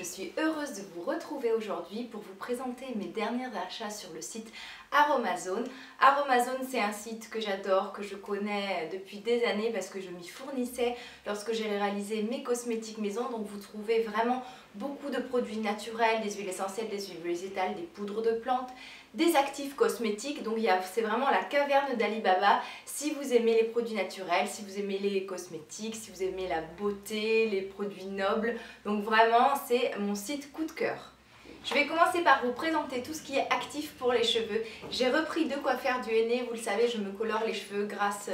suis heureuse de vous retrouver aujourd'hui pour vous présenter mes derniers achats sur le site Aromazone. Aromazone, c'est un site que j'adore, que je connais depuis des années parce que je m'y fournissais lorsque j'ai réalisé mes cosmétiques maison. Donc vous trouvez vraiment beaucoup de produits naturels, des huiles essentielles, des huiles végétales, des poudres de plantes, des actifs cosmétiques. Donc c'est vraiment la caverne d'Ali Baba. Si vous aimez les produits naturels, si vous aimez les cosmétiques, si vous aimez la beauté, les produits nobles, donc vraiment c'est mon site coup de cœur. Je vais commencer par vous présenter tout ce qui est actif pour les cheveux. J'ai repris de quoi faire du henné. Vous le savez, je me colore les cheveux grâce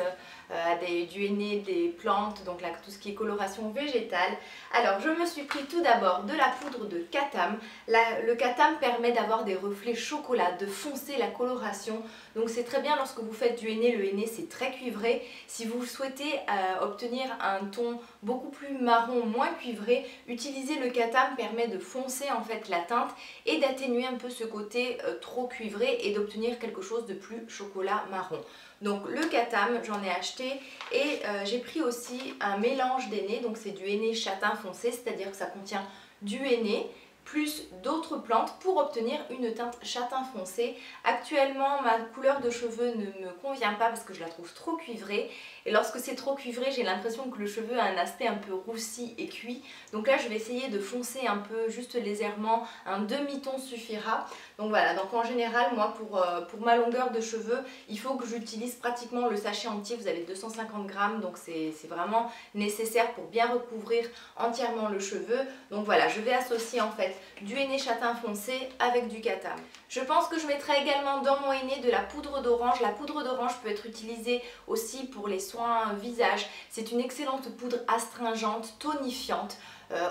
à du henné, des plantes, donc là tout ce qui est coloration végétale. Alors je me suis pris tout d'abord de la poudre de Katam. Le Katam permet d'avoir des reflets chocolat, de foncer la coloration. Donc c'est très bien lorsque vous faites du henné. Le henné c'est très cuivré. Si vous souhaitez obtenir un ton beaucoup plus marron, moins cuivré, utiliser le Katam permet de foncer en fait la teinte et d'atténuer un peu ce côté trop cuivré et d'obtenir quelque chose de plus chocolat marron. Donc le Katam, j'en ai acheté et j'ai pris aussi un mélange d'henné, donc c'est du henné châtain foncé, c'est-à-dire que ça contient du henné plus d'autres plantes pour obtenir une teinte châtain foncé. Actuellement, ma couleur de cheveux ne me convient pas parce que je la trouve trop cuivrée. Et lorsque c'est trop cuivré, j'ai l'impression que le cheveu a un aspect un peu roussi et cuit. Donc là, je vais essayer de foncer un peu, juste légèrement, un demi-ton suffira. Donc voilà, donc en général, moi, pour ma longueur de cheveux, il faut que j'utilise pratiquement le sachet entier. Vous avez 250 grammes, donc c'est vraiment nécessaire pour bien recouvrir entièrement le cheveu. Donc voilà, je vais associer en fait du henné châtain foncé avec du Katam. Je pense que je mettrai également dans mon henné de la poudre d'orange. La poudre d'orange peut être utilisée aussi pour les soins visage. C'est une excellente poudre astringente, tonifiante,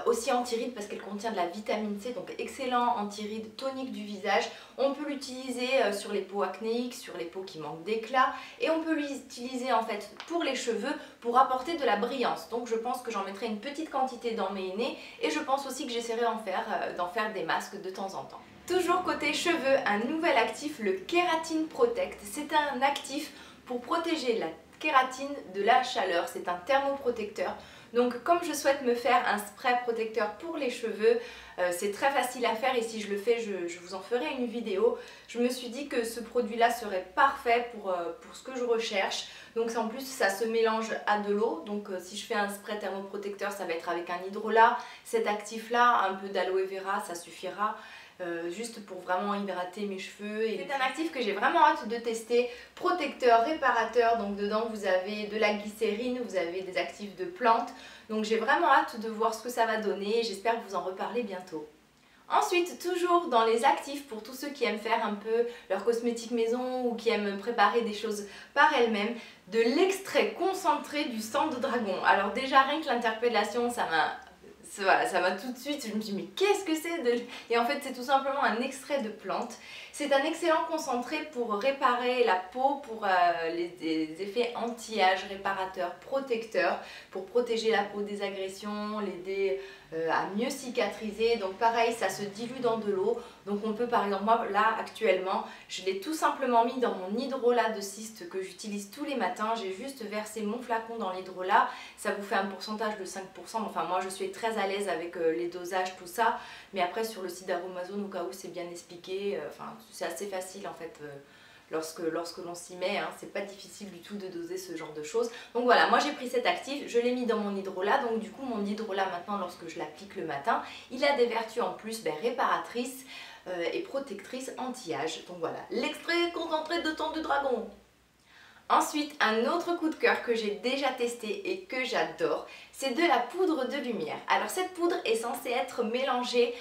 aussi anti-rides parce qu'elle contient de la vitamine C, donc excellent anti-rides, tonique du visage. On peut l'utiliser sur les peaux acnéiques, sur les peaux qui manquent d'éclat, et on peut l'utiliser en fait pour les cheveux pour apporter de la brillance. Donc je pense que j'en mettrai une petite quantité dans mes henné et je pense aussi que j'essaierai d'en faire des masques de temps en temps. Toujours côté cheveux, un nouvel actif, le Keratin Protect. C'est un actif pour protéger la kératine de la chaleur, c'est un thermoprotecteur. Donc comme je souhaite me faire un spray protecteur pour les cheveux, c'est très facile à faire et si je le fais, je vous en ferai une vidéo. Je me suis dit que ce produit là serait parfait pour ce que je recherche. Donc en plus ça se mélange à de l'eau, donc si je fais un spray thermoprotecteur, ça va être avec un hydrolat. Cet actif là, un peu d'aloe vera, ça suffira. Juste pour vraiment hydrater mes cheveux. C'est un actif que j'ai vraiment hâte de tester, protecteur, réparateur, donc dedans vous avez de la glycérine, vous avez des actifs de plantes, donc j'ai vraiment hâte de voir ce que ça va donner, j'espère vous en reparler bientôt. Ensuite, toujours dans les actifs pour tous ceux qui aiment faire un peu leur cosmétique maison ou qui aiment préparer des choses par elles-mêmes, de l'extrait concentré du sang de dragon. Alors déjà rien que l'interpellation, voilà, ça m'a tout de suite, je me suis dit mais qu'est-ce que c'est de... Et en fait c'est tout simplement un extrait de plante. C'est un excellent concentré pour réparer la peau, pour des effets anti-âge, réparateurs, protecteurs, pour protéger la peau des agressions, l'aider à mieux cicatriser. Donc pareil, ça se dilue dans de l'eau. Donc on peut par exemple, moi là actuellement, je l'ai tout simplement mis dans mon hydrolat de cyste que j'utilise tous les matins. J'ai juste versé mon flacon dans l'hydrolat. Ça vous fait un pourcentage de 5%. Enfin moi je suis très à l'aise avec les dosages, tout ça. Mais après sur le site d'Aromazone, au cas où c'est bien expliqué, enfin c'est assez facile en fait. Lorsque l'on s'y met, hein, c'est pas difficile du tout de doser ce genre de choses. Donc voilà, moi j'ai pris cet actif, je l'ai mis dans mon hydrolat, donc du coup mon hydrolat maintenant lorsque je l'applique le matin, il a des vertus en plus réparatrices et protectrices anti-âge. Donc voilà, l'extrait concentré de sang de dragon. Ensuite, un autre coup de cœur que j'ai déjà testé et que j'adore, c'est de la poudre de lumière. Alors cette poudre est censée être mélangée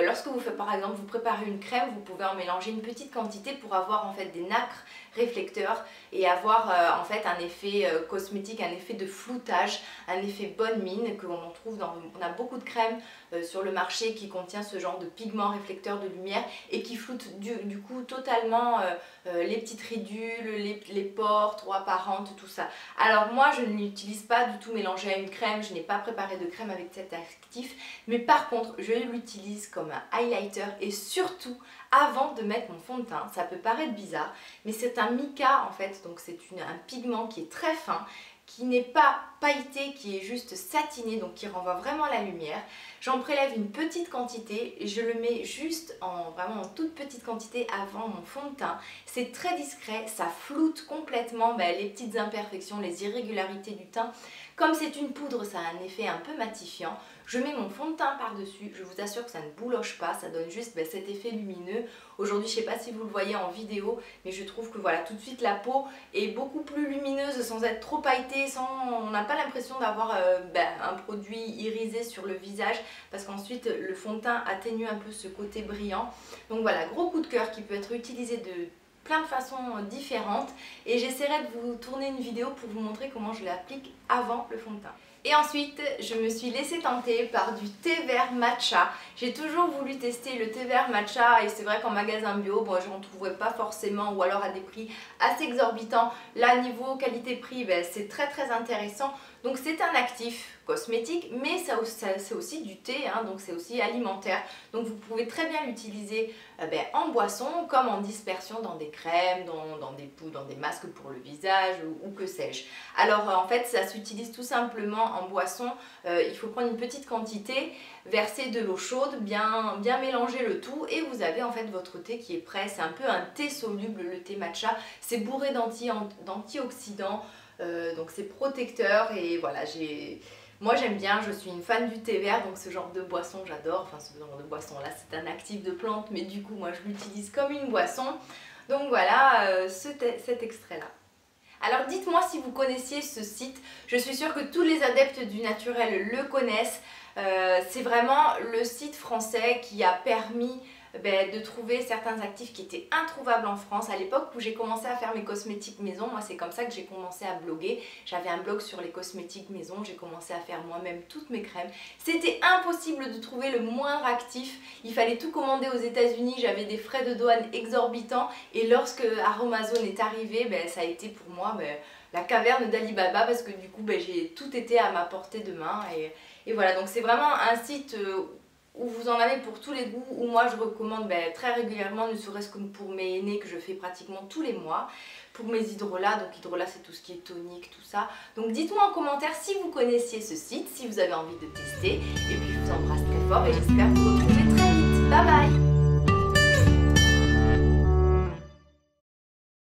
lorsque vous faites par exemple, vous préparez une crème, vous pouvez en mélanger une petite quantité pour avoir en fait des nacres réflecteurs et avoir en fait un effet cosmétique, un effet de floutage, un effet bonne mine que l'on trouve dans... On a beaucoup de crèmes sur le marché qui contient ce genre de pigments réflecteurs de lumière et qui floutent du coup totalement les petites ridules, les pores trop apparentes, tout ça. Alors moi je ne l'utilise pas du tout mélangé à une crème, je n'ai pas préparé de crème avec cet actif, mais par contre je l'utilise comme un highlighter et surtout avant de mettre mon fond de teint. Ça peut paraître bizarre, mais c'est un mica en fait, donc c'est un pigment qui est très fin qui n'est pas pailleté, qui est juste satiné, donc qui renvoie vraiment la lumière. J'en prélève une petite quantité et je le mets juste vraiment en toute petite quantité avant mon fond de teint. C'est très discret, ça floute complètement les petites imperfections, les irrégularités du teint. Comme c'est une poudre, ça a un effet un peu matifiant. Je mets mon fond de teint par-dessus, je vous assure que ça ne bouloche pas, ça donne juste cet effet lumineux. Aujourd'hui, je ne sais pas si vous le voyez en vidéo, mais je trouve que voilà, tout de suite la peau est beaucoup plus lumineuse sans être trop pailletée, on n'a pas l'impression d'avoir un produit irisé sur le visage parce qu'ensuite le fond de teint atténue un peu ce côté brillant. Donc voilà, gros coup de cœur qui peut être utilisé de plein de façons différentes et j'essaierai de vous tourner une vidéo pour vous montrer comment je l'applique avant le fond de teint. Et ensuite, je me suis laissée tenter par du thé vert matcha. J'ai toujours voulu tester le thé vert matcha et c'est vrai qu'en magasin bio, je n'en trouverais pas forcément ou alors à des prix assez exorbitants. Là, niveau qualité-prix, c'est très intéressant. Donc c'est un actif cosmétique, mais c'est aussi du thé, donc c'est aussi alimentaire. Donc vous pouvez très bien l'utiliser en boisson comme en dispersion dans des crèmes, dans des poudres, dans des masques pour le visage ou que sais-je. Alors en fait ça s'utilise tout simplement en boisson. Il faut prendre une petite quantité, verser de l'eau chaude, bien mélanger le tout et vous avez en fait votre thé qui est prêt. C'est un peu un thé soluble, le thé matcha. C'est bourré d'antioxydants. Donc c'est protecteur et voilà, moi j'aime bien, je suis une fan du thé vert, donc ce genre de boisson j'adore, enfin ce genre de boisson là c'est un actif de plante mais du coup moi je l'utilise comme une boisson. Donc voilà cet extrait là. Alors dites-moi si vous connaissiez ce site, je suis sûre que tous les adeptes du naturel le connaissent. C'est vraiment le site français qui a permis de trouver certains actifs qui étaient introuvables en France. À l'époque où j'ai commencé à faire mes cosmétiques maison, moi c'est comme ça que j'ai commencé à bloguer. J'avais un blog sur les cosmétiques maison, j'ai commencé à faire moi-même toutes mes crèmes. C'était impossible de trouver le moindre actif, il fallait tout commander aux États-Unis, j'avais des frais de douane exorbitants et lorsque Aromazone est arrivé, ça a été pour moi la caverne d'Ali Baba parce que du coup j'ai tout été à ma portée de main et voilà, donc c'est vraiment un site où vous en avez pour tous les goûts, où moi je recommande très régulièrement, ne serait-ce que pour mes aînés que je fais pratiquement tous les mois, pour mes hydrolats, donc hydrolats c'est tout ce qui est tonique, tout ça. Donc dites-moi en commentaire si vous connaissiez ce site, si vous avez envie de tester, et puis je vous embrasse très fort et j'espère vous retrouver très vite. Bye bye!